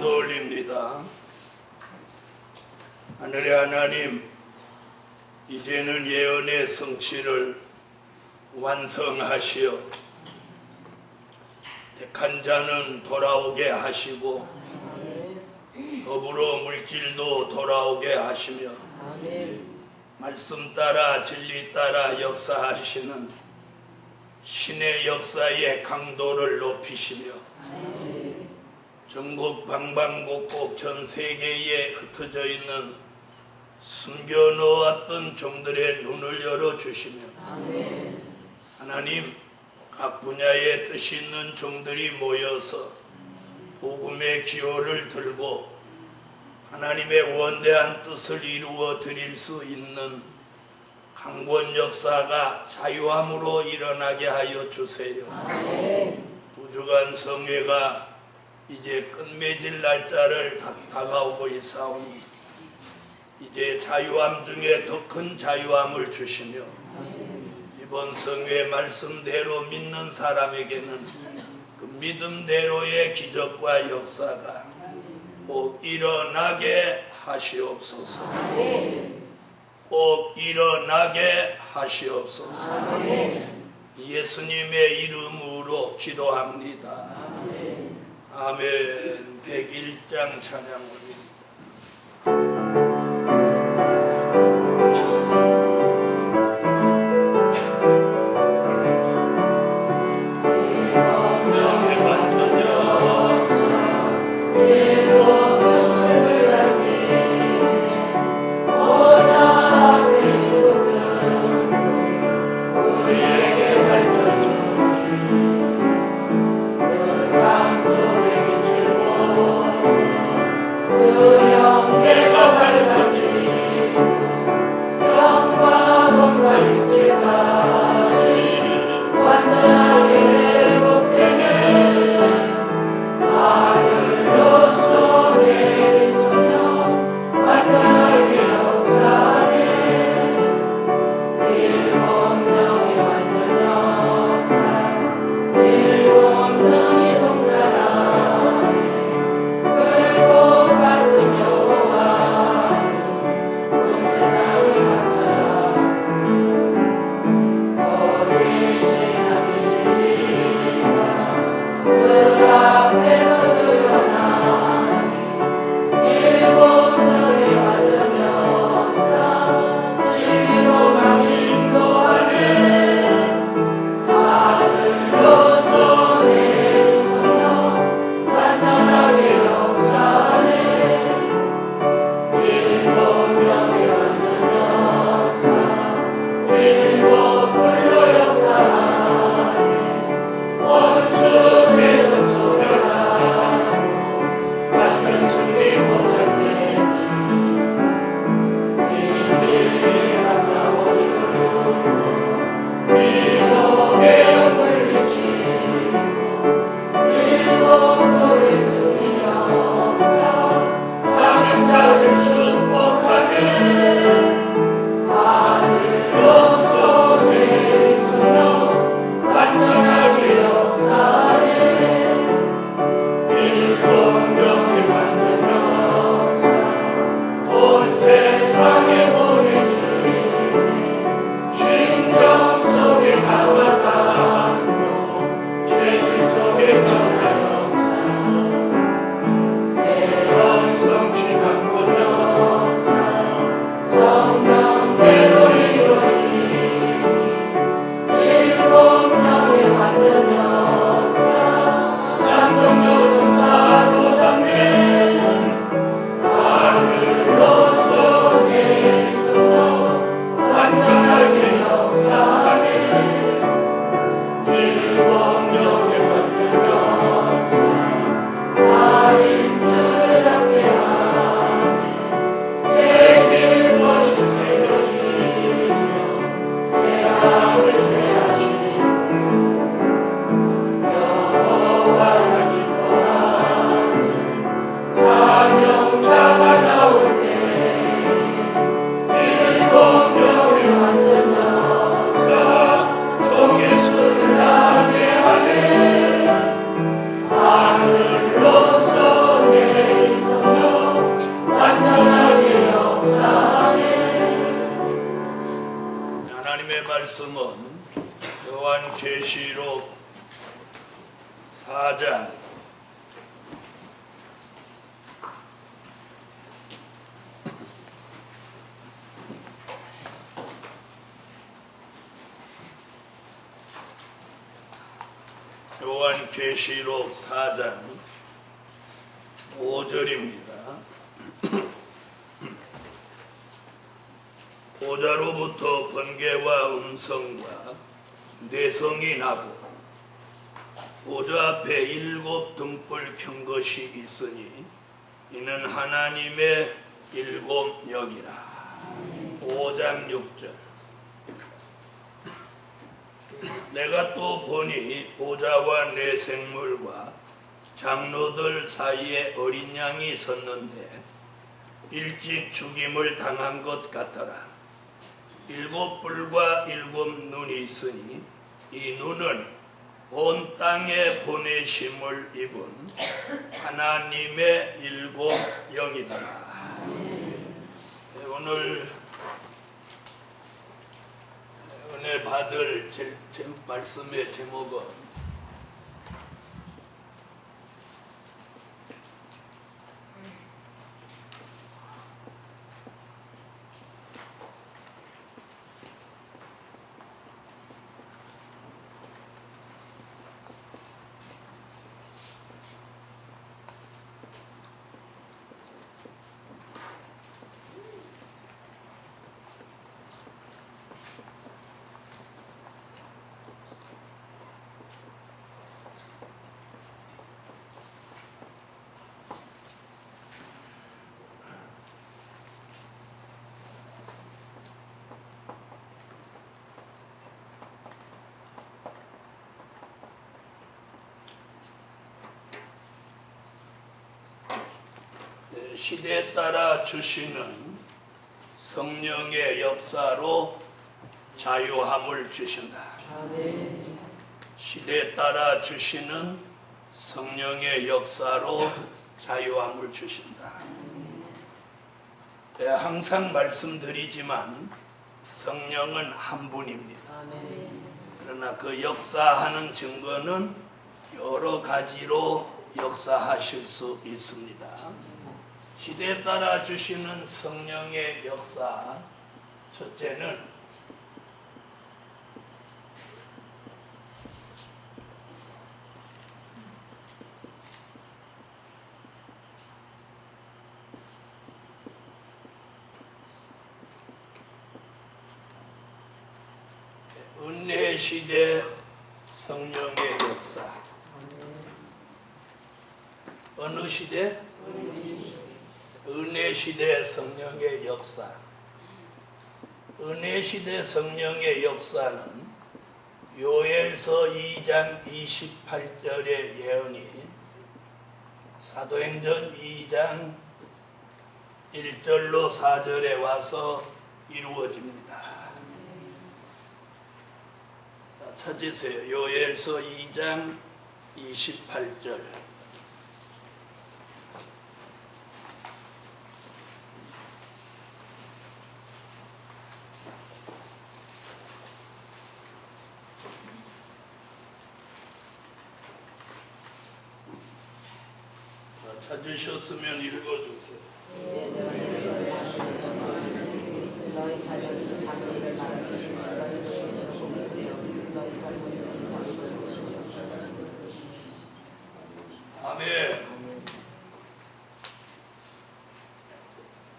기도 올립니다. 하늘의 하나님, 이제는 예언의 성취를 완성하시어 택한 자는 돌아오게 하시고 더불어 물질도 돌아오게 하시며 말씀 따라 진리 따라 역사하시는 신의 역사의 강도를 높이시며 전국 방방곡곡 전 세계에 흩어져 있는 숨겨놓았던 종들의 눈을 열어주시며 하나님, 각 분야에 뜻이 있는 종들이 모여서 복음의 기호를 들고 하나님의 원대한 뜻을 이루어 드릴 수 있는 강권 역사가 자유함으로 일어나게 하여 주세요. 우주간 성회가 이제 끝맺을 날짜를 다가오고 있사오니 이제 자유함 중에 더 큰 자유함을 주시며 이번 성회 말씀대로 믿는 사람에게는 그 믿음대로의 기적과 역사가 꼭 일어나게 하시옵소서. 꼭 일어나게 하시옵소서. 예수님의 이름으로 기도합니다. 아멘. 101장 찬양입니다. 그 4장 요한계시록 4장 5절입니다. 보좌로부터 번개와 음성과 뇌성이 나고 보좌 앞에 7 등불 켠 것이 있으니 이는 하나님의 7 영이라. 5장 6절. 내가 또 보니 보좌와 네 생물과 장로들 사이에 어린 양이 섰는데 일찍 죽임을 당한 것 같더라. 7 뿔과 7 눈이 있으니 이 눈은 온 땅에 보내심을 입은 하나님의 7 영이더라. 오늘 은혜 받을 말씀의 제목은 시대에 따라 주시는 성령의 역사로 자유함을 주신다. 시대에 따라 주시는 성령의 역사로 자유함을 주신다. 항상 말씀드리지만 성령은 한 분입니다. 그러나 그 역사하는 증거는 여러 가지로 역사하실 수 있습니다. 시대에 따라 주시는 성령의 역사, 첫째는 은혜 시대 성령의 역사. 어느 시대? 은혜 시대 성령의 역사. 은혜 시대 성령의 역사는 요엘서 2장 28절의 예언이 사도행전 2장 1절로 4절에 와서 이루어집니다. 찾으세요. 요엘서 2장 28절. 찾으셨으면 읽어주세요. 너희 자녀들이 자기를 말하기를 아멘.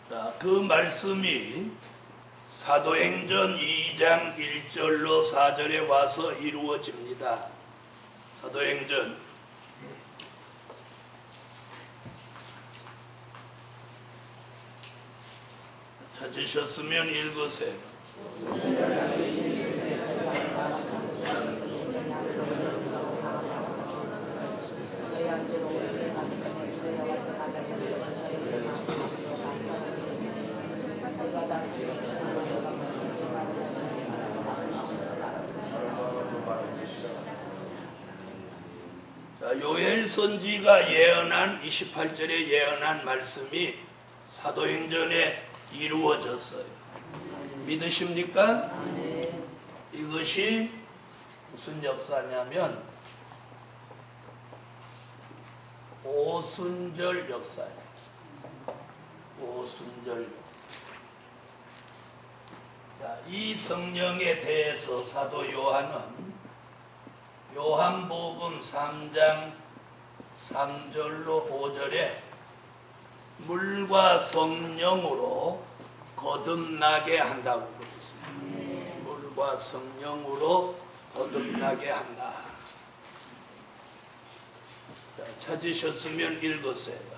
자, 그 말씀이 사도행전 2장 1절로 4절에 와서 이루어집니다. 사도행전 찾으셨으면 읽으세요. 자, 요엘 선지가 예언한 28절에 예언한 말씀이 사도행전에 이루어졌어요. 믿으십니까? 이것이 무슨 역사냐면 오순절 역사예요. 오순절 역사. 자, 이 성령에 대해서 사도 요한은 요한복음 3장 3절로 5절에 물과 성령으로 거듭나게 한다고 그랬어요. 물과 성령으로 거듭나게 한다. 자, 찾으셨으면 읽으세요.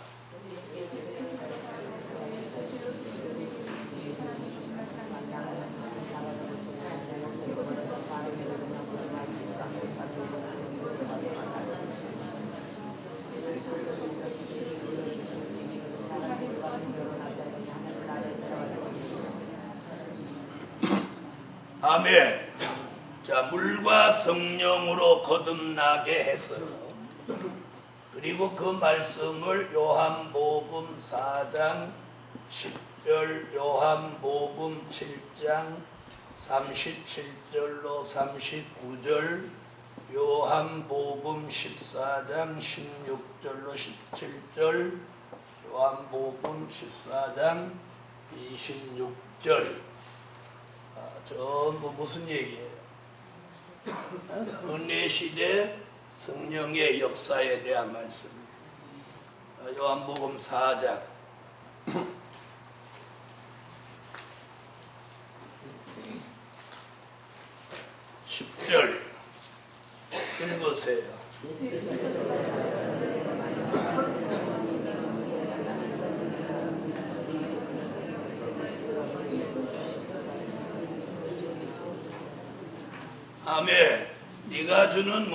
아멘. 자, 물과 성령으로 거듭나게 했어요. 그리고 그 말씀을 요한복음 4장 10절, 요한복음 7장 37절로 39절, 요한복음 14장 16절로 17절, 요한복음 14장 26절. 전부 무슨 얘기예요? 은혜 시대 성령의 역사에 대한 말씀. 요한복음 4장 10절 읽으세요. 아멘. 네가 주는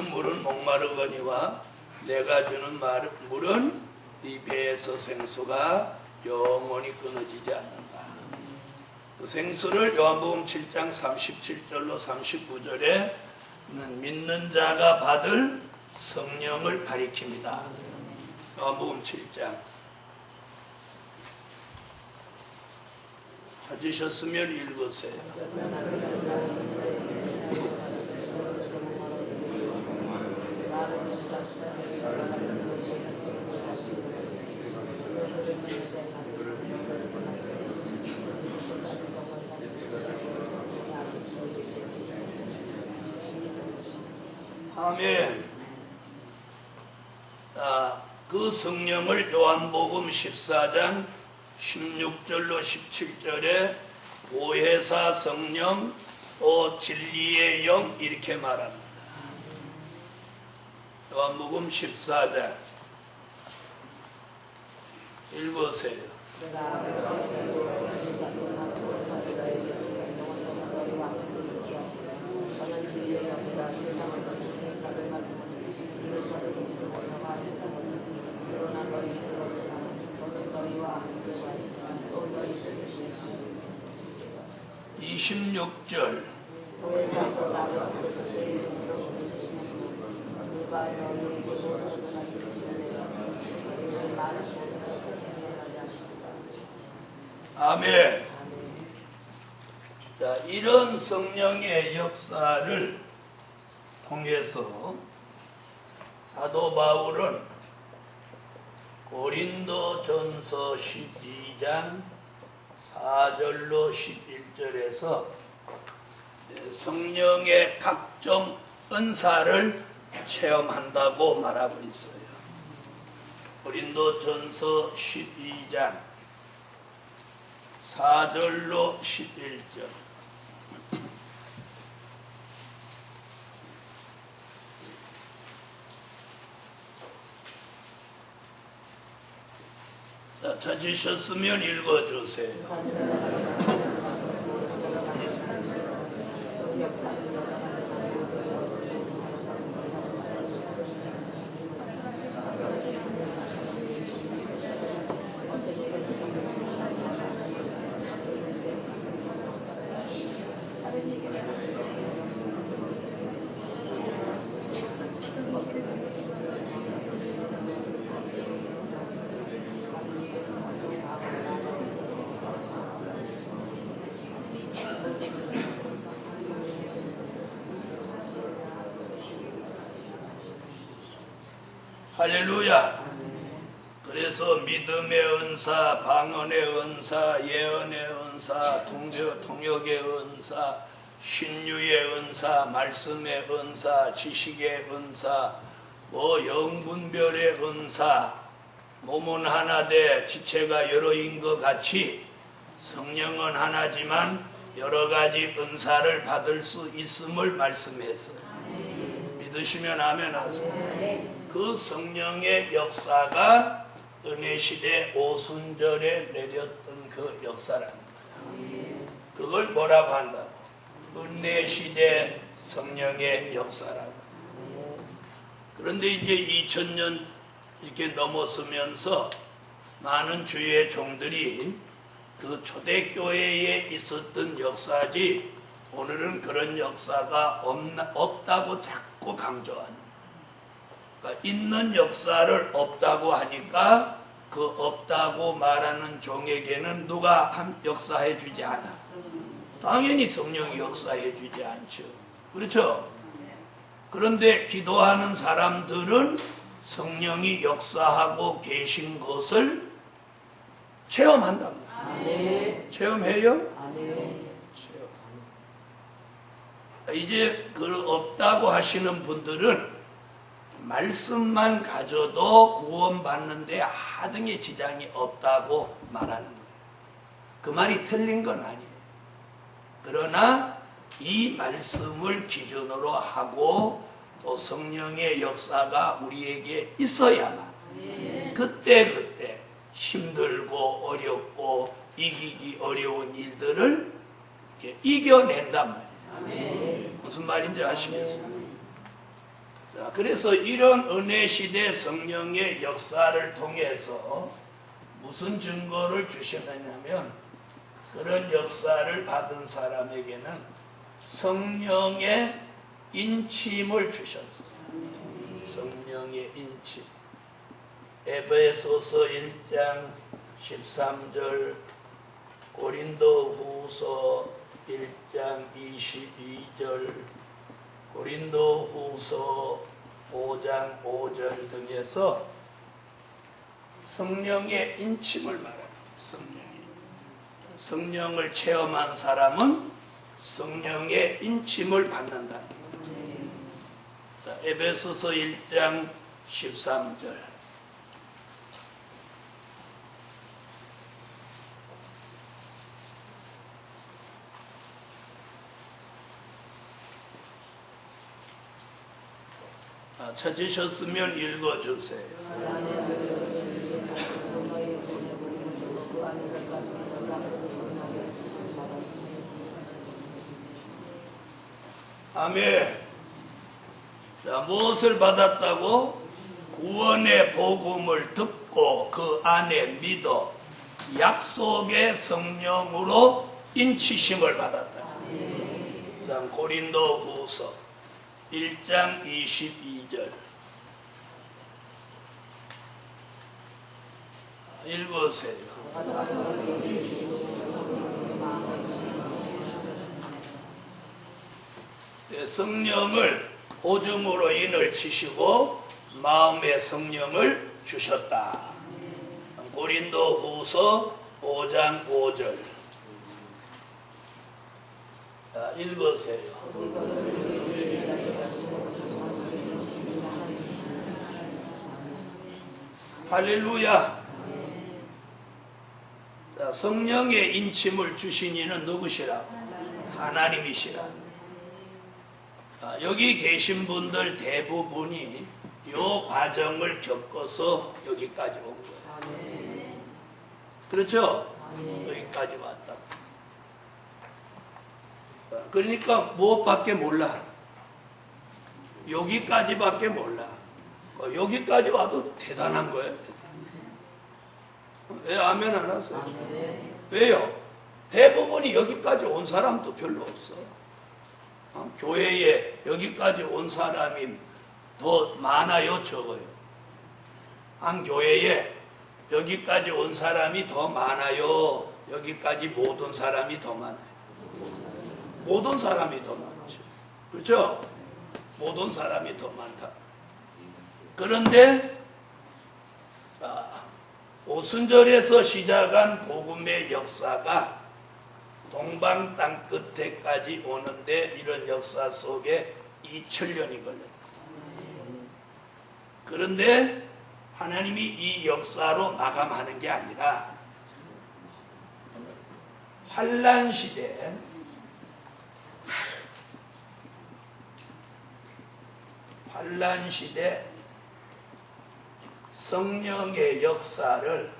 물은 목마르거니와 내가 주는 물은 네 배에서 생수가 영원히 끊어지지 않는다. 그 생수를 요한복음 7장 37절로 39절에 믿는 자가 받을 성령을 가리킵니다. 요한복음 7장 찾으셨으면 읽으세요. 아멘. 그 성령을 요한복음 14장 16절로 17절에 보혜사 성령 또 진리의 영 이렇게 말합니다. 요한복음 14장 읽으세요. 이 26절 아멘. 자, 이런 성령의 역사를 통해서 사도 바울은 고린도전서 12장 4절로 11절에서 성령의 각종 은사를 체험한다고 말하고 있어요. 고린도전서 12장 4절로 11절. 찾으셨으면 읽어주세요. 할렐루야. 그래서 믿음의 은사, 방언의 은사, 예언의 은사, 통역의 은사, 신유의 은사, 말씀의 은사, 지식의 은사, 영분별의 은사, 몸은 하나되 지체가 여러인 것 같이 성령은 하나지만 여러 가지 은사를 받을 수 있음을 말씀했어요. 믿으시면 아멘 하세요. 그 성령의 역사가 은혜시대 오순절에 내렸던 그 역사랍니다. 그걸 뭐라고 한다고? 은혜시대 성령의 역사라고. 그런데 이제 2000년 이렇게 넘어서면서 많은 주의 종들이 그 초대교회에 있었던 역사지 오늘은 그런 역사가 없다고 자꾸 강조하는. 그러니까 있는 역사를 없다고 하니까 그 없다고 말하는 종에게는 누가 역사해 주지 않아. 당연히 성령이 역사해 주지 않죠. 그렇죠? 그런데 기도하는 사람들은 성령이 역사하고 계신 것을 체험한답니다. 체험해요? 체험. 이제 그 없다고 하시는 분들은 말씀만 가져도 구원받는데 하등의 지장이 없다고 말하는 거예요. 그 말이 틀린 건 아니에요. 그러나 이 말씀을 기준으로 하고 또 성령의 역사가 우리에게 있어야만 그때 힘들고 어렵고 이기기 어려운 일들을 이렇게 이겨낸단 말이에요. 무슨 말인지 아시겠어요? 자, 그래서 이런 은혜시대 성령의 역사를 통해서 무슨 증거를 주시느냐면 그런 역사를 받은 사람에게는 성령의 인침을 주셨어요. 성령의 인침. 에베소서 1장 13절, 고린도후서 1장 22절, 고린도후서 5장 5절 등에서 성령의 인침을 말합니다. 성령을 체험한 사람은 성령의 인침을 받는다. 에베소서 1장 13절. 찾으셨으면 읽어주세요. 아멘. 자, 무엇을 받았다고? 구원의 복음을 듣고 그 안에 믿어 약속의 성령으로 인치심을 받았다. 그다음 고린도후서 1장 22절 읽으세요. 성령을 오줌으로 인을 치시고 마음의 성령을 주셨다. 고린도후서 5장 5절 읽으세요. 할렐루야. 자, 성령의 인침을 주신 이는 누구시라? 하나님이시라. 여기 계신 분들 대부분이 이 과정을 겪어서 여기까지 온 거예요. 그렇죠? 여기까지 왔다. 그러니까 무엇밖에 몰라. 여기까지밖에 몰라. 여기까지 와도 대단한 거예요. 왜 아멘 안 하세요? 왜요? 대부분이 여기까지 온 사람도 별로 없어. 교회에 여기까지 온 사람이 더 많아요, 적어요? 한 교회에 여기까지 온 사람이 더 많아요, 여기까지 못 온 사람이 더 많아요? 못 온 사람이 더 많죠. 그렇죠? 못 온 사람이 더 많다. 그런데 오순절에서 시작한 복음의 역사가 동방 땅 끝에까지 오는데 이런 역사 속에 2000년이 걸렸다. 그런데 하나님이 이 역사로 마감하는 게 아니라 환란 시대, 성령의 역사를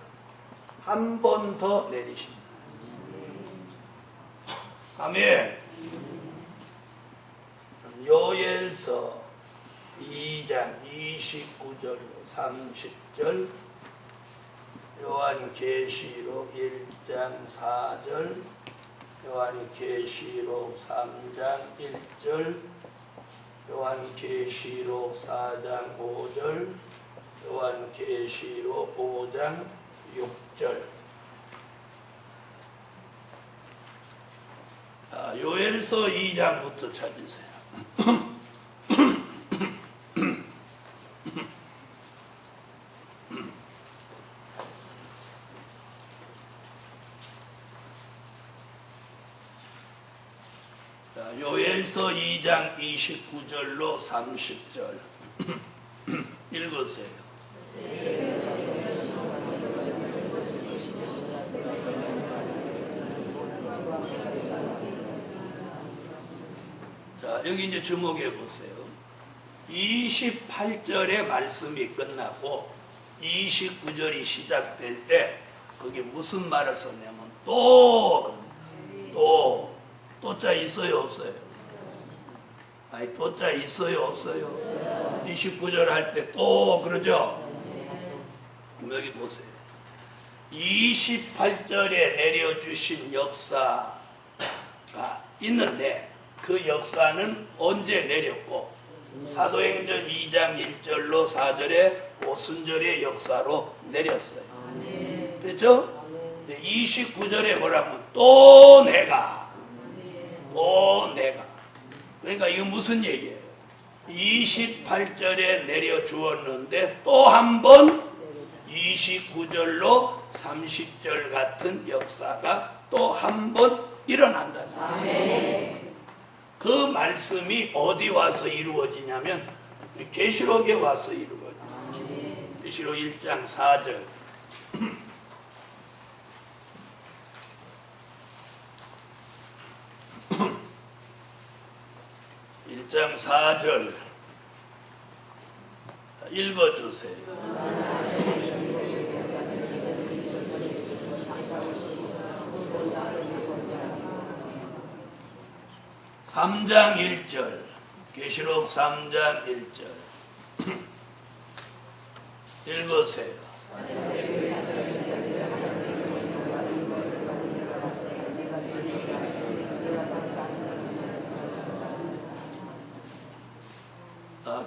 한 번 더 내리십니다. 아멘. 요엘서 2장 29절 30절, 요한계시록 1장 4절, 요한계시록 3장 1절, 요한계시록 4장 5절, 요한계시록 5장 6절. 요엘서 2장부터 찾으세요. 요엘서 2장 29절로 30절 읽으세요. 자, 여기 이제 주목해 보세요. 28절의 말씀이 끝나고 29절이 시작될 때 거기 무슨 말을 썼냐면 또 그럽니다. 또자 있어요 없어요? 아니 또자 있어요 없어요? 29절 할 때 또 그러죠? 그럼 여기 보세요. 28절에 내려주신 역사가 있는데 그 역사는 언제 내렸고, 사도행전 2장 1절로 4절에 오순절의 역사로 내렸어요. 됐죠? 29절에 뭐라면 또 내가 그러니까 이거 무슨 얘기예요? 28절에 내려주었는데 또 한 번 29절로 30절 같은 역사가 또 한 번 일어난다는 거예요. 그 말씀이 어디 와서 이루어지냐면 계시록에 와서 이루어져요. 계시록 1장 4절. 1장 4절 읽어주세요. 3장 1절, 계시록 3장 1절 읽으세요.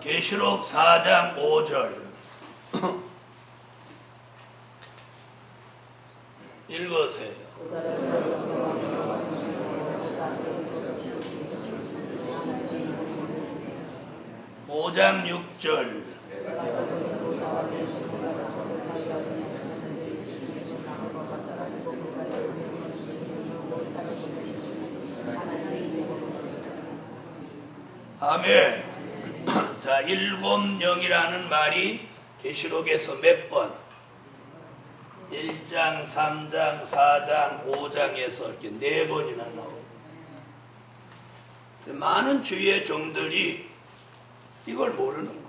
계시록 4장 5절 읽으세요. 5장 6절 아멘. 자, 일곱영이라는 말이 계시록에서 몇 번? 1장, 3장, 4장, 5장에서 이렇게 4번이나 나옵니다. 많은 주위의 종들이 이걸 모르는 거예요.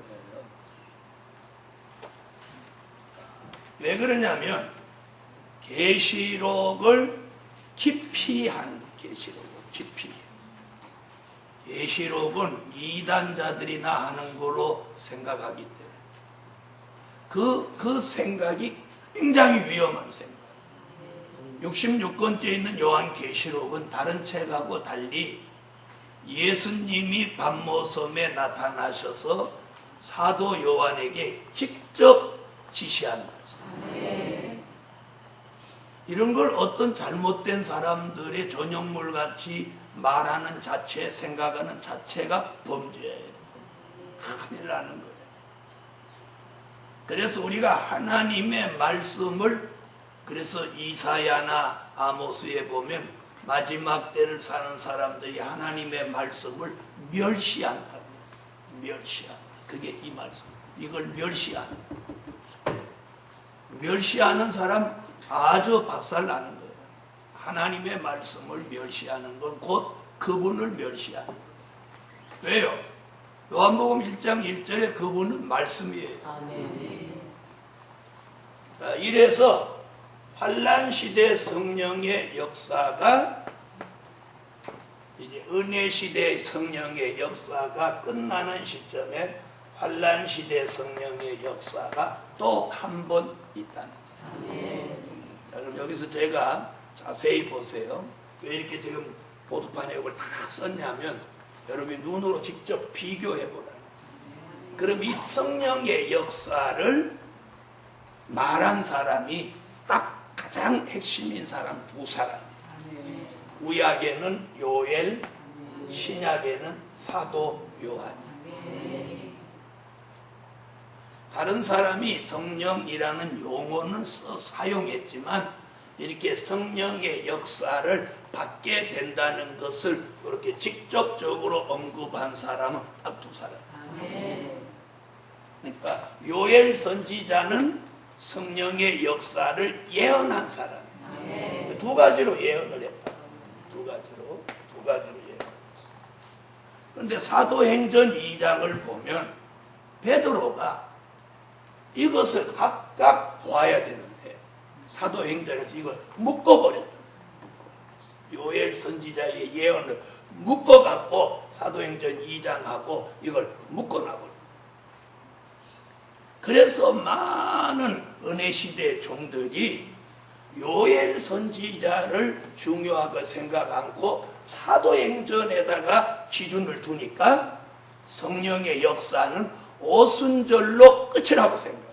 왜 그러냐면 계시록을 깊이 한 계시록을 깊이. 계시록은 이단자들이나 하는 거로 생각하기 때문에 그 생각이 굉장히 위험한 생각. 66권째 있는 요한계시록은 다른 책하고 달리 예수님이 밤모섬에 나타나셔서 사도 요한에게 직접 지시한 말씀. 이런 걸 어떤 잘못된 사람들의 전형물같이 말하는 자체, 생각하는 자체가 범죄예요. 큰일 나는 거예요. 그래서 우리가 하나님의 말씀을, 그래서 이사야나 아모스에 보면 마지막 때를 사는 사람들이 하나님의 말씀을 멸시한다. 멸시한다. 그게 이 말씀. 이걸 멸시하는. 멸시하는 사람 아주 박살나는 거예요. 하나님의 말씀을 멸시하는 건 곧 그분을 멸시하는 거예요. 왜요? 요한복음 1장 1절에 그분은 말씀이에요. 아멘. 이래서 환란시대 성령의 역사가, 이제 은혜시대 성령의 역사가 끝나는 시점에 환란시대 성령의 역사가 또 한 번 있다는 거예요. 자, 그럼 여기서 제가 자세히 보세요. 왜 이렇게 지금 보드판에 이걸 다 썼냐면 여러분이 눈으로 직접 비교해 보라. 그럼 이 성령의 역사를 말한 사람이 딱 가장 핵심인 사람 두 사람이에요. 구약에는 요엘, 신약에는 사도 요한이에요. 다른 사람이 성령이라는 용어는 사용했지만 이렇게 성령의 역사를 받게 된다는 것을 그렇게 직접적으로 언급한 사람은 딱 두 사람. 그러니까 요엘 선지자는 성령의 역사를 예언한 사람이에요. 두 가지로 예언을 했다. 두 가지로 예언했어요. 그런데 사도행전 2장을 보면 베드로가 이것을 각각 보아야 되는데 사도행전에서 이걸 묶어버렸다. 요엘 선지자의 예언을 묶어갖고 사도행전 2장하고 이걸 묶어놔버렸다. 그래서 많은 은혜시대 종들이 요엘 선지자를 중요하게 생각 않고 사도행전에다가 기준을 두니까 성령의 역사는 오순절로 끝이라고 생각해요.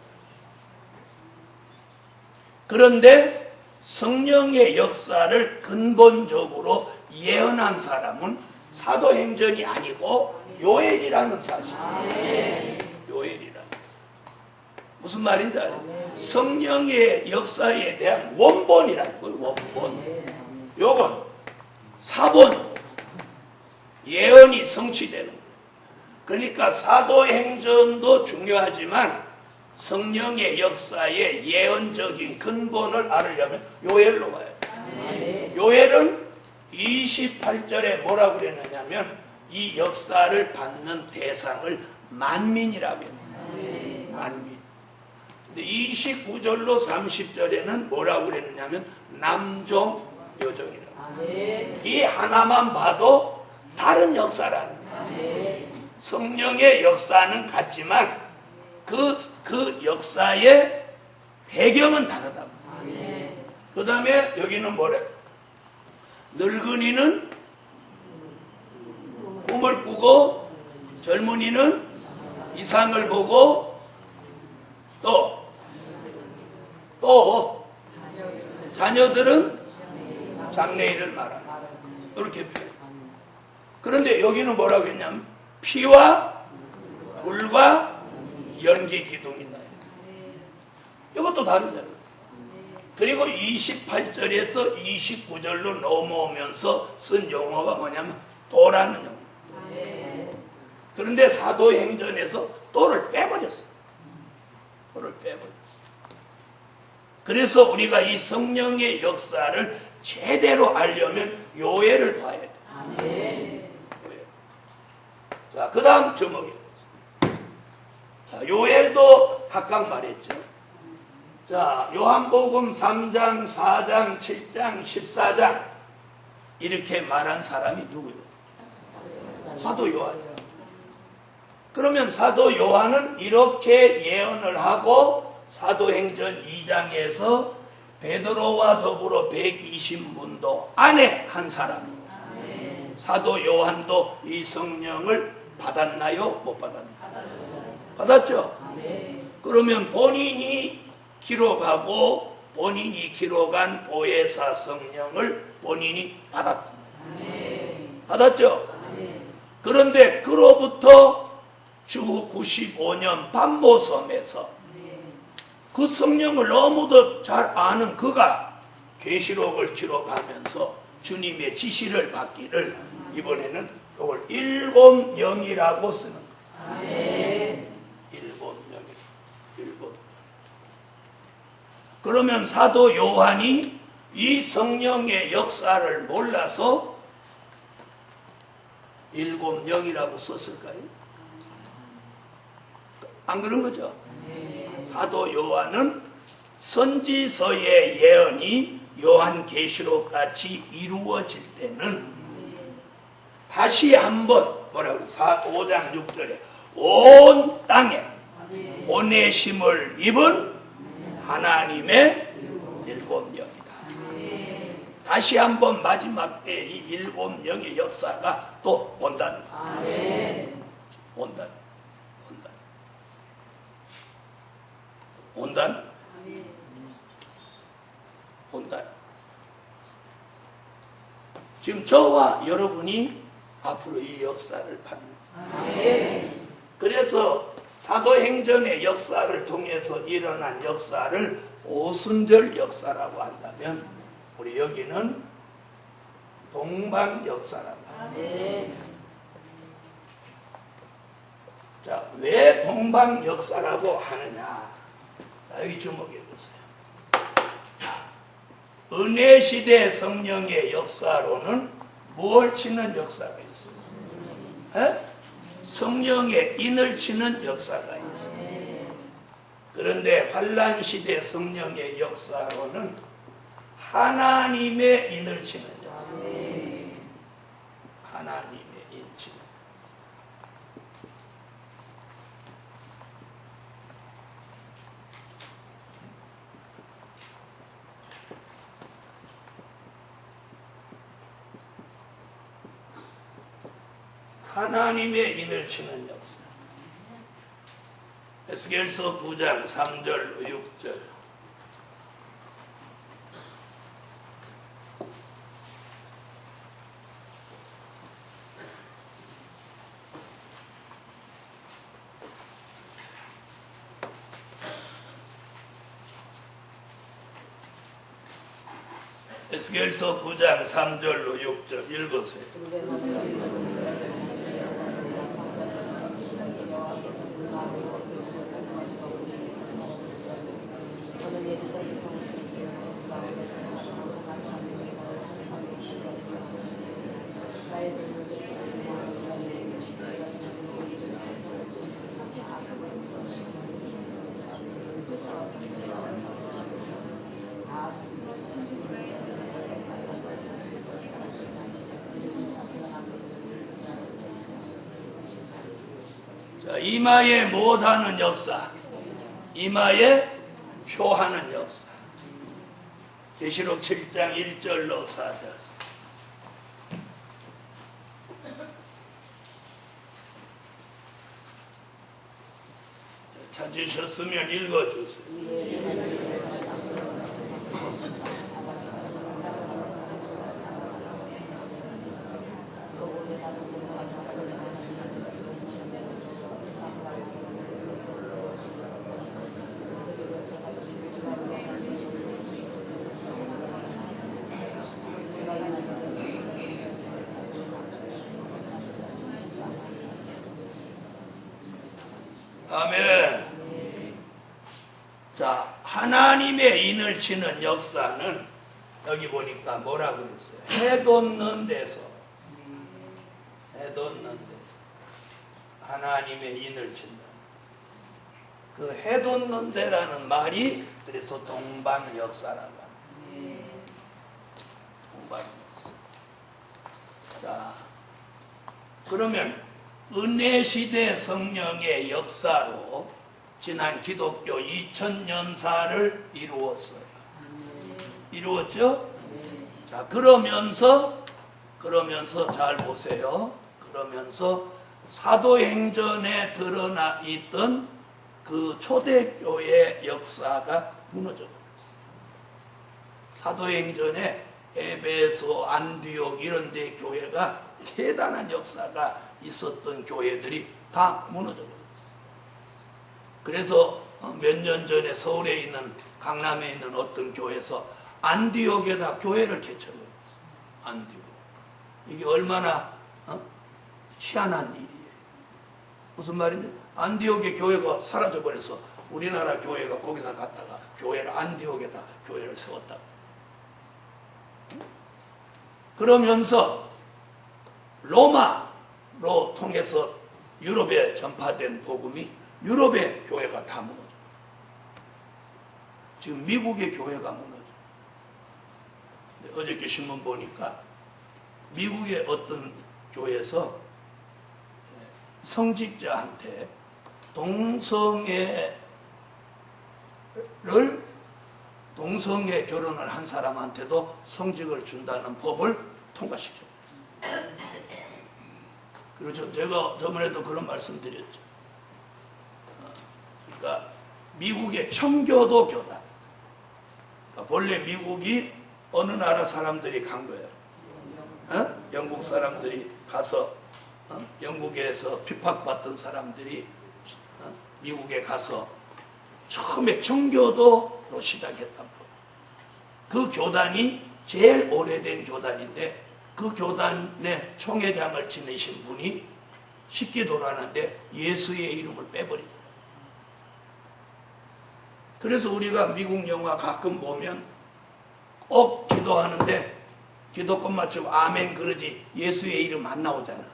그런데 성령의 역사를 근본적으로 예언한 사람은 사도행전이 아니고 요엘이라는 사실이에요. 요엘이라는 사실. 무슨 말인지 알아요? 성령의 역사에 대한 원본이라는 거예요. 원본. 요건 사본. 예언이 성취되는 거예요. 그러니까 사도행전도 중요하지만 성령의 역사의 예언적인 근본을 알으려면 요엘로 와요. 요엘은 28절에 뭐라고 그랬느냐면 이 역사를 받는 대상을 만민이라고 해요. 만민. 근데 29절로 30절에는 뭐라고 그랬느냐면 남종, 여종이라고. 이 하나만 봐도 다른 역사라는 거예요. 성령의 역사는 같지만 그 역사의 배경은 다르다. 그 다음에 여기는 뭐래? 늙은이는 꿈을 꾸고 젊은이는 이상을 보고 또 자녀들은 장래일을 말한다. 이렇게 표현. 그런데 여기는 뭐라고 했냐면 피와 불과 연기 기둥이다. 이것도 다르잖아요. 그리고 28절에서 29절로 넘어오면서 쓴 용어가 뭐냐면 또라는 용어. 그런데 사도행전에서 또를 빼버렸어요. 또를 빼버렸어요. 그래서 우리가 이 성령의 역사를 제대로 알려면 요엘을 봐야 돼요. 자, 그 다음 제목이에요. 자, 요엘도 각각 말했죠. 자, 요한복음 3장, 4장, 7장, 14장 이렇게 말한 사람이 누구예요? 사도 요한이에요. 그러면 사도 요한은 이렇게 예언을 하고 사도행전 2장에서 베드로와 더불어 120문도 안에 한 사람. 사도 요한도 이 성령을 받았나요? 못 받았나요? 받았죠? 그러면 본인이 기록하고 본인이 기록한 보혜사 성령을 본인이 받았다. 받았죠? 그런데 그로부터 주 95년 반모섬에서 그 성령을 너무도 잘 아는 그가 계시록을 기록하면서 주님의 지시를 받기를 이번에는 이걸 일곱 영이라고 쓰는 거예요. 일곱 영. 그러면 사도 요한이 이 성령의 역사를 몰라서 일곱 영이라고 썼을까요? 안 그런 거죠? 사도 요한은 선지서의 예언이 요한계시록 같이 이루어질 때는 다시 한번 뭐라고 그래요? 5장 6절에 온 땅에 보내심을 입은 하나님의 일곱 영이다. 다시 한번 마지막 때 이 일곱 영의 역사가 또 온다는 거예요. 온다. 지금 저와 여러분이 앞으로 이 역사를 받는. 그래서 사도행전의 역사를 통해서 일어난 역사를 오순절 역사라고 한다면 우리 여기는 동방 역사라고 합니다. 자, 왜 동방 역사라고 하느냐? 자, 여기 주목해 보세요. 은혜 시대 성령의 역사로는 무엇을 치는 역사가 있었어요? 성령의 인을 치는 역사가 있었어요. 그런데 환란 시대 성령의 역사로는 하나님의 인을 치는 역사. 하나님의 인 치는. 하나님의 인을 치는 역사. 에스겔서 9장 3절 6절. 에스겔서 9장 3절로 6절 읽으세요. 자, 이마에 못하는 역사, 이마에 표하는 역사. 계시록 7장 1절로 4절. 찾으셨으면 읽어주세요. 아멘. 자, 하나님의 인을 치는 역사는 여기 보니까 뭐라 그랬어요? 해돋는 데서 하나님의 인을 친다. 그 해돋는 데라는 말이 그래서 동방 역사라고 합니다. 동방 역사. 자, 그러면 은혜 시대 성령의 역사로 지난 기독교 2000년사를 이루었어요. 이루었죠? 자, 그러면서 잘 보세요. 그러면서 사도행전에 드러나 있던 그 초대교회 역사가 무너져 버렸어요. 사도행전에 에베소, 안디옥 이런 데 교회가 대단한 역사가 있었던 교회들이 다 무너져 버렸어요. 그래서 몇 년 전에 서울에 있는 강남에 있는 어떤 교회에서 안디옥에다 교회를 개척을 했어요. 안디옥. 이게 얼마나 희한한 일이에요. 무슨 말인지 안디옥의 교회가 사라져버려서 우리나라 교회가 거기다 갔다가 교회를 안디옥에다 교회를 세웠다. 그러면서 로마로 통해서 유럽에 전파된 복음이 유럽의 교회가 다 무너져. 지금 미국의 교회가 무너져. 어저께 신문 보니까 미국의 어떤 교회에서 성직자한테 동성애 결혼을 한 사람한테도 성직을 준다는 법을 통과시켰어요. 그리고 제가 저번에도 그런 말씀 드렸죠. 그러니까 미국의 청교도 교단. 그러니까 본래 미국이 어느 나라 사람들이 간 거예요. 영국 사람들이 가서 영국에서 핍박받던 사람들이 미국에 가서 처음에 청교도로 시작했단 말이에요. 그 교단이 제일 오래된 교단인데 그 교단의 총회장을 지내신 분이 식기도라는데 예수의 이름을 빼버리더라고요. 그래서 우리가 미국 영화 가끔 보면 꼭 기도하는데 기도 끝 맞추고 아멘 그러지 예수의 이름 안 나오잖아.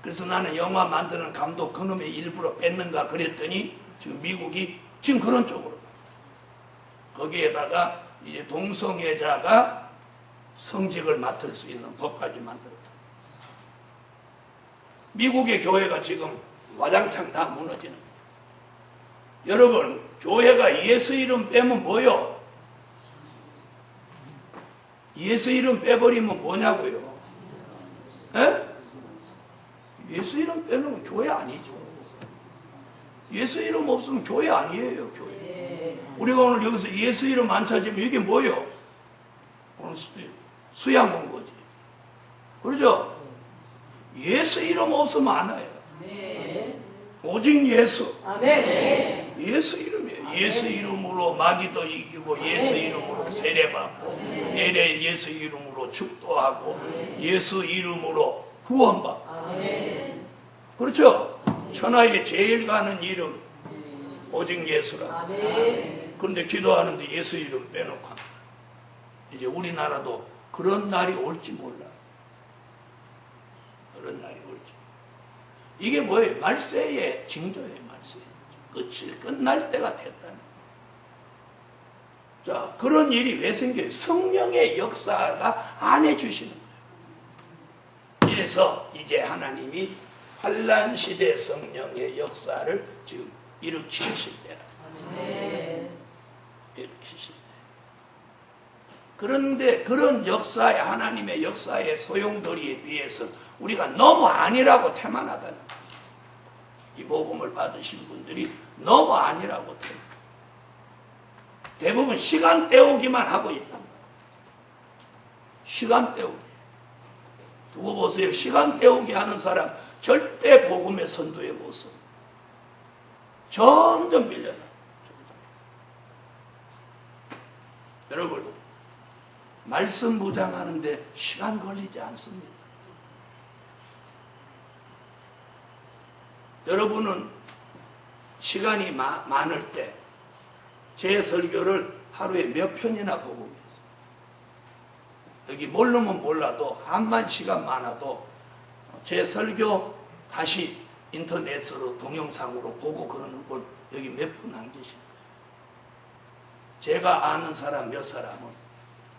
그래서 나는 영화 만드는 감독 그놈의 일부러 뺐는가 그랬더니 지금 미국이 지금 그런 쪽으로 가요. 거기에다가 이제 동성애자가 성직을 맡을 수 있는 법까지 만들었다. 미국의 교회가 지금 와장창 다 무너지는 거예요. 여러분, 교회가 예수 이름 빼면 뭐요? 예수 이름 빼버리면 뭐냐고요? 에? 예수 이름 빼놓으면 교회 아니죠. 예수 이름 없으면 교회 아니에요, 교회. 우리가 오늘 여기서 예수 이름 안 찾으면 이게 뭐예요? 오늘 수양 온 거지. 그렇죠? 예수 이름 없으면 안 와요. 오직 예수. 예수 이름이에요. 예수 이름으로 마귀도 이기고, 예수 이름으로 세례받고, 예수 이름으로 축도하고, 예수 이름으로 구원받고. 그렇죠? 천하에 제일 가는 이름 오직 예수라. 그런데 기도하는데 예수 이름 빼놓고 합니다. 이제 우리나라도 그런 날이 올지 몰라요. 그런 날이 올지. 이게 뭐예요? 말세의 징조예요. 말세. 끝이 끝날 때가 됐다는. 자, 그런 일이 왜 생겨요? 성령의 역사가 안 해주시는 거예요. 그래서 이제 하나님이 환란 시대 성령의 역사를 지금 일으키실 때라. 일으키실 때. 그런데 그런 역사의 하나님의 역사의 소용돌이에 비해서 우리가 너무 아니라고 태만하다는 거예요. 이 복음을 받으신 분들이 너무 아니라고 태만. 대부분 시간 때우기만 하고 있단 말이에요. 시간 때우기. 두고 보세요. 시간 때우기 하는 사람 절대 복음의 선도에 못 서. 점점 밀려나. 여러분, 말씀 무장하는데 시간 걸리지 않습니다. 여러분은 시간이 많을 때 제 설교를 하루에 몇 편이나 보고 계세요. 여기 모르면 몰라도 한만 시간 많아도 제 설교 다시 인터넷으로 동영상으로 보고 그러는 분 여기 몇 분 안 계실 거예요. 제가 아는 사람 몇 사람은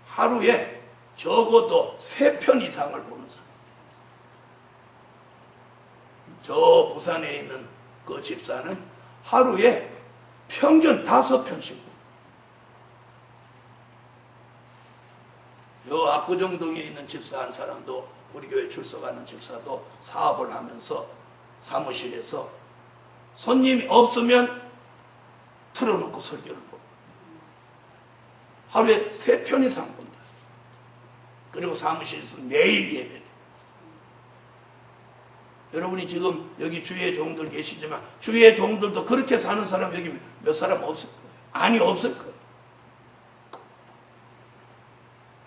하루에 적어도 3편 이상을 보는 사람. 저 부산에 있는 그 집사는 하루에 평균 5편씩. 요 압구정동에 있는 집사 한 사람도 우리 교회 출석하는 집사도 사업을 하면서 사무실에서 손님이 없으면 틀어놓고 설교를 보고 하루에 3편 이상 본다. 그리고 사무실에서 매일 예배돼. 여러분이 지금 여기 주의 종들 계시지만 주의 종들도 그렇게 사는 사람 여기 몇 사람 없을 거예요. 아니 없을 거예요.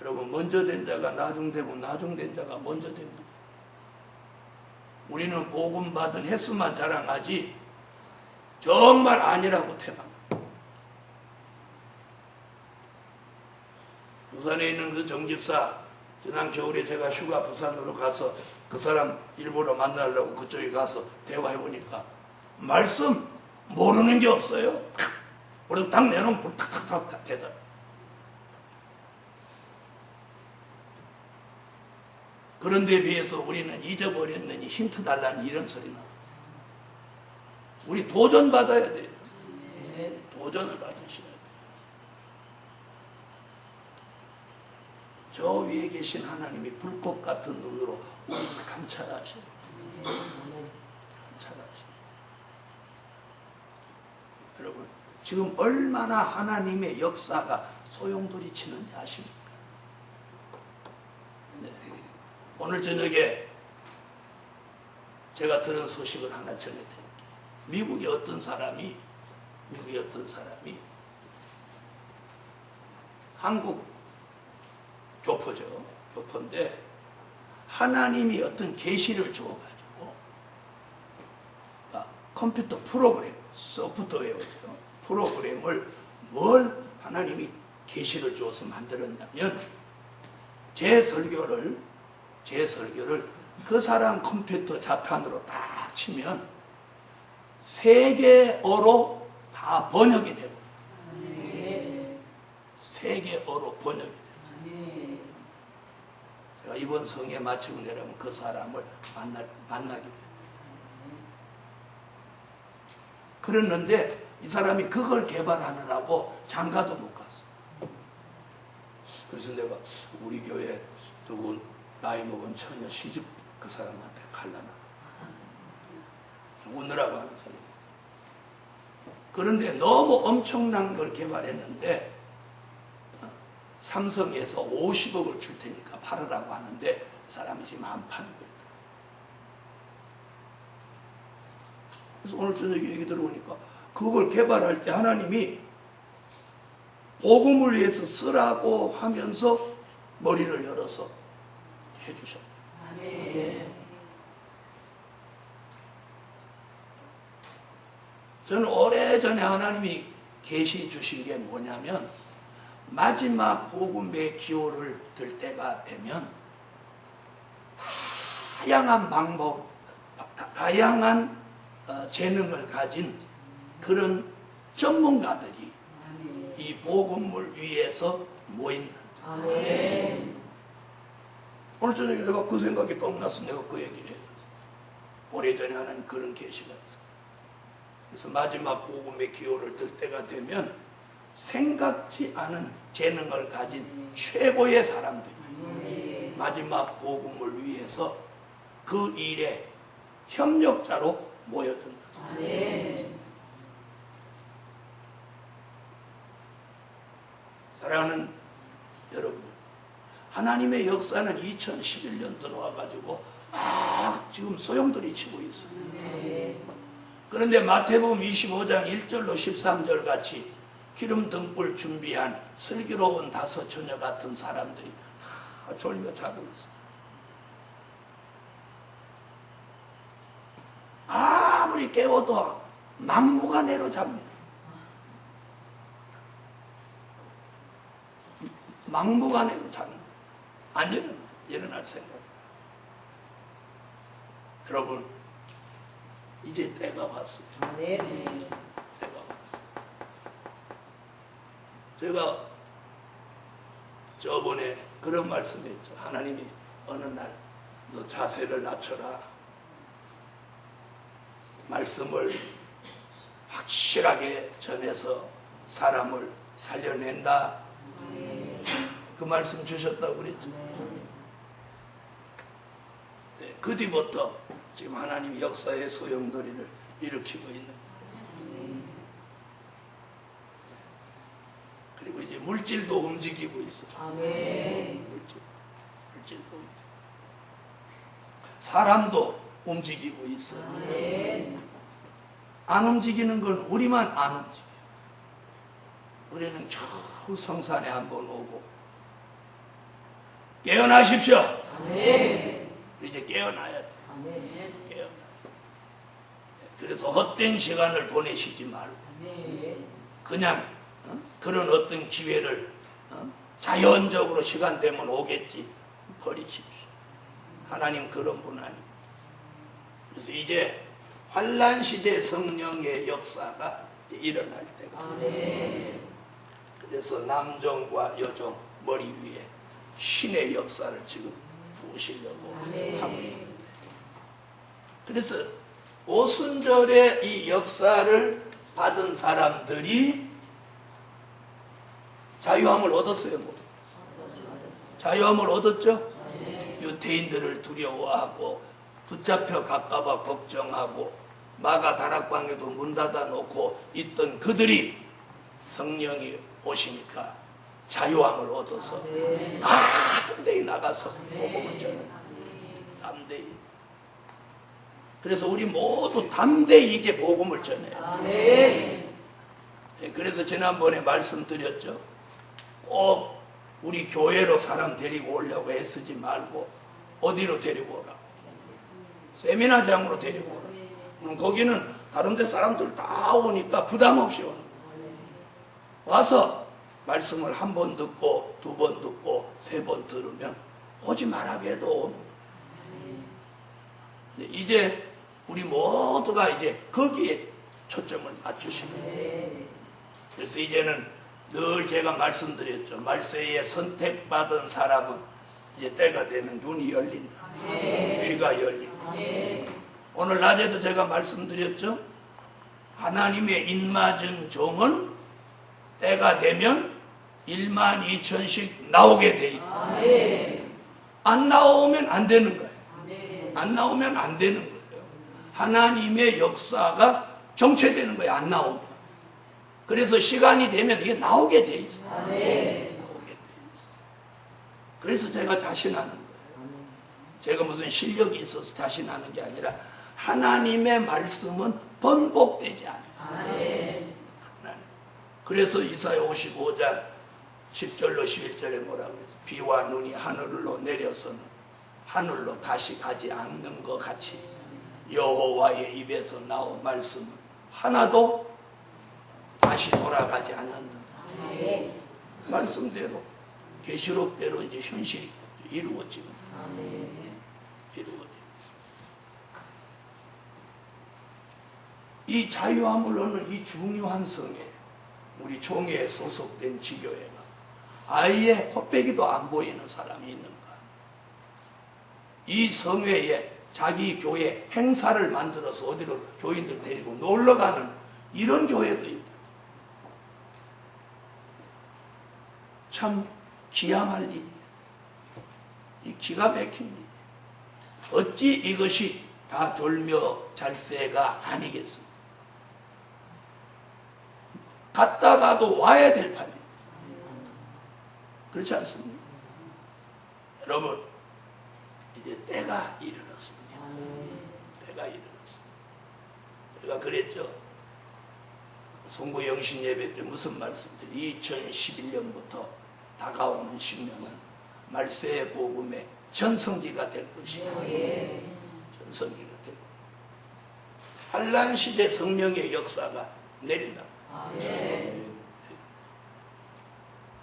여러분 먼저 된 자가 나중되고 나중된 자가 먼저 됩니다. 우리는 복음 받은 횟수만 자랑하지 정말 아니라고 태방합니다. 부산에 있는 그 정집사 지난 겨울에 제가 휴가 부산으로 가서 그 사람 일부러 만나려고 그쪽에 가서 대화해 보니까 말씀 모르는 게 없어요. 그래서 딱 내놓으면 탁탁탁 대답. 그런 데 비해서 우리는 잊어버렸느니 힌트 달라는 이런 소리 나. 우리 도전 받아야 돼요. 도전을 받으셔야 돼요. 저 위에 계신 하나님이 불꽃 같은 눈으로 우리를 감찰하셔요. 감찰하셔요. 여러분, 지금 얼마나 하나님의 역사가 소용돌이치는지 아십니까? 네. 오늘 저녁에 제가 들은 소식을 하나 전해드릴게요. 미국의 어떤 사람이 한국 교포죠. 교포인데 하나님이 어떤 계시를 주어가지고 컴퓨터 프로그램, 소프트웨어죠. 프로그램을 뭘 하나님이 계시를 주어서 만들었냐면 제 설교를 그 사람 컴퓨터 자판으로 딱 치면 세계어로 다 번역이 되고 세계어로 번역이 되고 제가 이번 성에 마치고 내려면 그 사람을 만나게 돼요. 그랬는데 이 사람이 그걸 개발하느라고 장가도 못 갔어. 그래서 내가 우리 교회 누구 나이 먹은 처녀 시집 그 사람한테 갈라나 오느라고 하는 사람. 그런데 너무 엄청난 걸 개발했는데 삼성에서 50억을 줄 테니까 팔으라고 하는데 그 사람이 지금 안 파는 거예요. 그래서 오늘 저녁에 얘기 들어보니까 그걸 개발할 때 하나님이 복음을 위해서 쓰라고 하면서 머리를 열어서 해주셨다. 저는 오래전에 하나님이 계시 주신 게 뭐냐면 마지막 복음의 기호를 들 때가 되면 다양한 방법, 다양한 재능을 가진 그런 전문가들이 이 복음을 위해서 모인다. 오늘 저녁에 내가 그 생각이 떠나서 내가 그 얘기를 해요. 오래전에 하는 그런 계시가 있어요. 그래서 마지막 복음의 기호를 들 때가 되면 생각지 않은 재능을 가진 최고의 사람들이 마지막 복음을 위해서 그 일에 협력자로 모여든다. 사랑하는 여러분, 하나님의 역사는 2011년 들어와가지고 막 지금 소용돌이치고 있어요. 그런데 마태복음 25장 1절로 13절 같이 기름 등불 준비한 슬기로운 5 처녀 같은 사람들이 다 졸며 자고 있어요. 아무리 깨워도 막무가내로 잡니다. 막무가내로 자는 거예요. 안 일어날 생각. 여러분, 이제 때가 왔어요. 때가 왔어요. 제가 저번에 그런 말씀했죠. 하나님이 어느 날 너 자세를 낮춰라. 말씀을 확실하게 전해서 사람을 살려낸다. 그 말씀 주셨다고 그랬죠. 네, 그 뒤부터 지금 하나님이 역사의 소용돌이를 일으키고 있는 거예요. 그리고 이제 물질도 움직이고 있어요. 물질도 움직이고. 사람도 움직이고 있어. 아멘. 안 움직이는 건 우리만 안 움직여. 우리는 겨우 성산에 한번 오고. 깨어나십시오. 아멘. 이제 깨어나야 돼. 아멘. 깨어나. 그래서 헛된 시간을 보내시지 말고 아멘. 그냥 그런 어떤 기회를 자연적으로 시간 되면 오겠지 버리십시오. 하나님 그런 분 아닙니다. 그래서 이제 환란 시대 성령의 역사가 이제 일어날 때가 아멘. 그래서 남종과 여종 머리 위에 신의 역사를 지금 부으시려고 아멘. 하고 있는데, 그래서 오순절의 이 역사를 받은 사람들이 자유함을 얻었어요. 모두 자유함을 얻었죠. 유태인들을 두려워하고 붙잡혀 갈까봐 걱정하고 마가 다락방에도 문 닫아 놓고 있던 그들이 성령이 오시니까 자유함을 얻어서 담대히 나가서 복음을 전해. 담대히. 그래서 우리 모두 담대히 이제 복음을 전해요. 아멘. 그래서 지난번에 말씀드렸죠. 꼭 우리 교회로 사람 데리고 오려고 애쓰지 말고 어디로 데리고 오라고? 세미나장으로 데리고 오라고. 거기는 다른 데 사람들 다 오니까 부담 없이 오는 거예요. 와서 말씀을 한 번 듣고 두 번 듣고 세 번 들으면 오지 말라고 해도 오는 거예요. 이제 우리 모두가 이제 거기에 초점을 맞추시면 돼요. 그래서 이제는 늘 제가 말씀드렸죠. 말세에 선택받은 사람은 이제 때가 되면 눈이 열린다. 귀가 열린다. 오늘 낮에도 제가 말씀드렸죠. 하나님의 인맞은 종은 때가 되면 1만 2천씩 나오게 돼 있다. 안 나오면 안 되는 거예요. 안 나오면 안 되는 거예요. 하나님의 역사가 정체되는 거예요. 안 나오면. 그래서 시간이 되면 이게 나오게 돼 있어요. 나오게 돼 있어요. 그래서 제가 자신하는 거예요. 제가 무슨 실력이 있어서 자신하는 게 아니라 하나님의 말씀은 번복되지 않아요. 그래서 이사야 55장 10절로 11절에 뭐라고 해서 비와 눈이 하늘로 내려서는 하늘로 다시 가지 않는 것 같이 여호와의 입에서 나온 말씀은 하나도 다시 돌아가지 않는다. 말씀대로 계시록대로 이제 현실이 이루어지는 이루어지는 이 자유함을 얻는 이 중요한 성에 우리 종회에 소속된 지교회가 아예 콧배기도 안 보이는 사람이 있는가? 이 성회에 자기 교회 행사를 만들어서 어디로 교인들 데리고 놀러가는 이런 교회도 있다. 참 기함할 일이에요. 이 기가 막힌 일이에요. 어찌 이것이 다 돌며 잘세가 아니겠습니까? 갔다가도 와야 될 판이에요. 그렇지 않습니까? 여러분, 이제 때가 이르렀습니다. 때가 이르렀습니다. 제가 그랬죠. 송구 영신 예배 때 무슨 말씀드리 2011년부터 다가오는 10년은 말세의 복음의 전성기가 될 것이다. 전성기가 될 것이다. 환란 시대 성령의 역사가 내린다.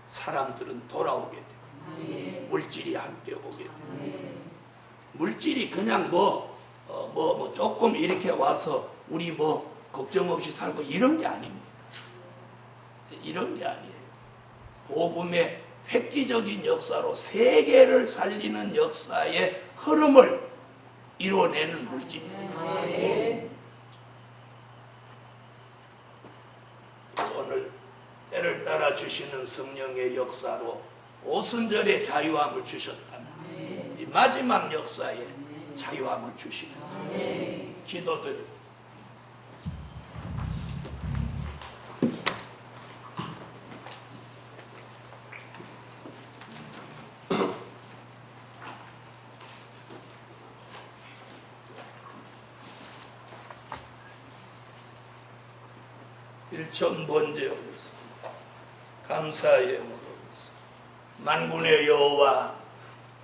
사람들은 돌아오게 되고 물질이 함께 오게 되고 물질이 그냥 조금 이렇게 와서 우리 뭐 걱정 없이 살고 이런 게 아닙니다. 이런 게 아니에요. 복음의 획기적인 역사로 세계를 살리는 역사의 흐름을 이루어내는 물질이에요. 오늘 때를 따라 주시는 성령의 역사로 오순절의 자유함을 주셨다면 이 마지막 역사에 자유함을 주시는 기도드립니다. 일천번제하겠습니다. 감사의 모르겠습니다. 만군의 여호와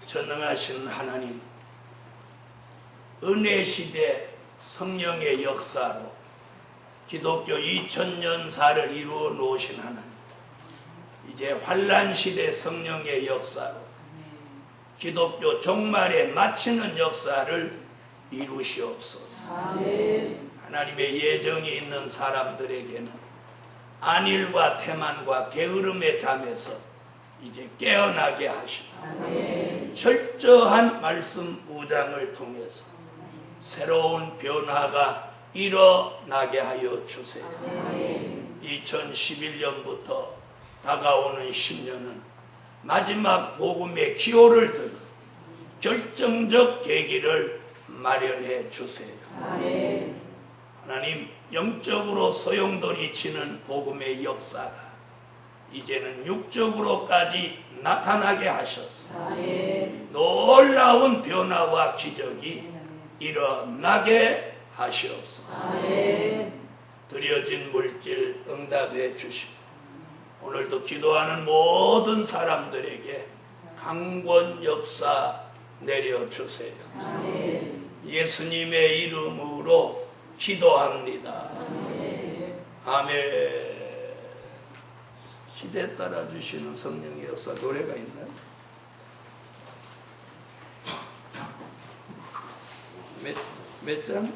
전능하신 하나님, 은혜시대 성령의 역사로 기독교 2000년사를 이루어 놓으신 하나님, 이제 환란시대 성령의 역사로 기독교 종말에 마치는 역사를 이루시옵소서. 아멘. 하나님의 예정이 있는 사람들에게는 안일과 태만과 게으름의 잠에서 이제 깨어나게 하시고 아멘. 철저한 말씀 무장을 통해서 새로운 변화가 일어나게 하여 주세요. 아멘. 2011년부터 다가오는 10년은 마지막 복음의 기호를 들어 결정적 계기를 마련해 주세요. 아멘. 하나님, 영적으로 소용돌이 치는 복음의 역사가 이제는 육적으로까지 나타나게 하셔서 아멘. 놀라운 변화와 기적이 일어나게 하시옵소서. 아멘. 드려진 물질 응답해 주시고 오늘도 기도하는 모든 사람들에게 강권 역사 내려주세요. 아멘. 예수님의 이름으로 기도합니다. 아멘. 아멘. 시대에 따라 주시는 성령의 역사 노래가 있나요? 몇 장?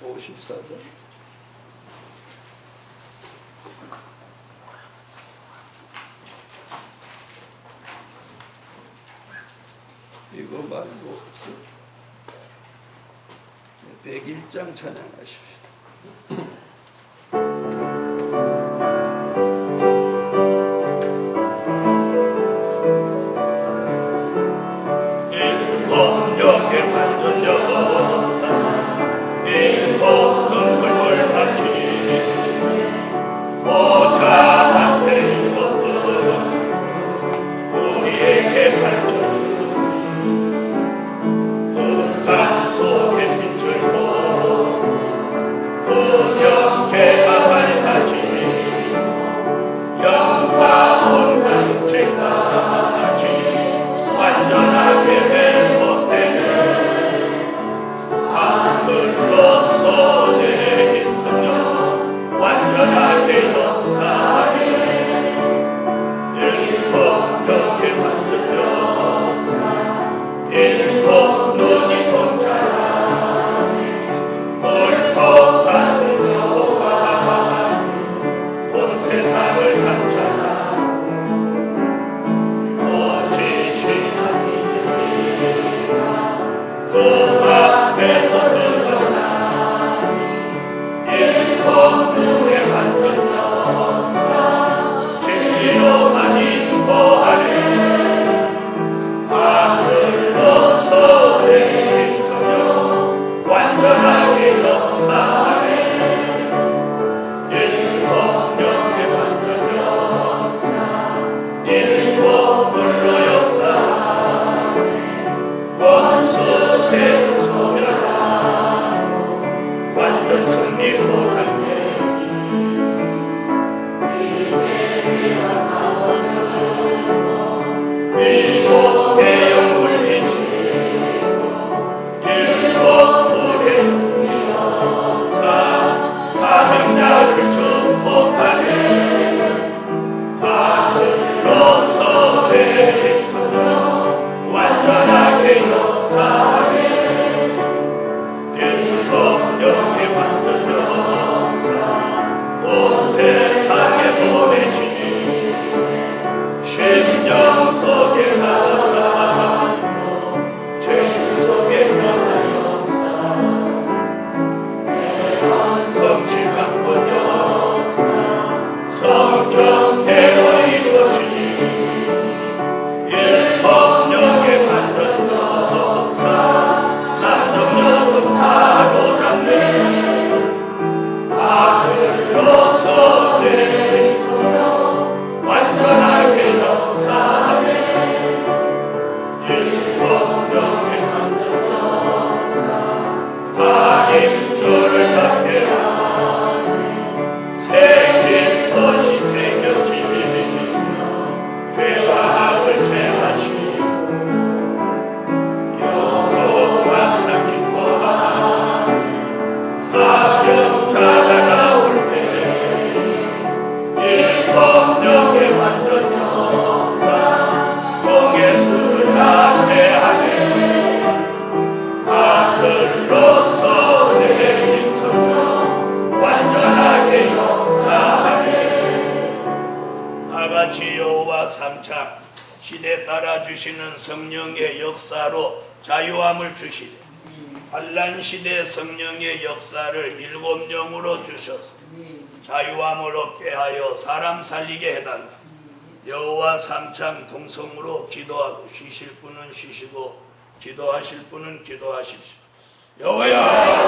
54장. 이거 말고 없어. 101장 찬양하십시오. 일kom역의 반전 역사, 일kom 등불불 바치, 보좌 앞에 일것들은 우리에게 밝혀주는 그 강 속에 빛을 보고 그 다같이 여호와 삼창 시대 따라 주시는 성령의 역사로 자유함을 주시되 환란 시대 성령의 역사를 일곱 영으로 주셔서 자유함을 얻게 하여 사람 살리게 해달라. 여호와 삼창 동성으로 기도하고 쉬실 분은 쉬시고 기도하실 분은 기도하십시오. 여호야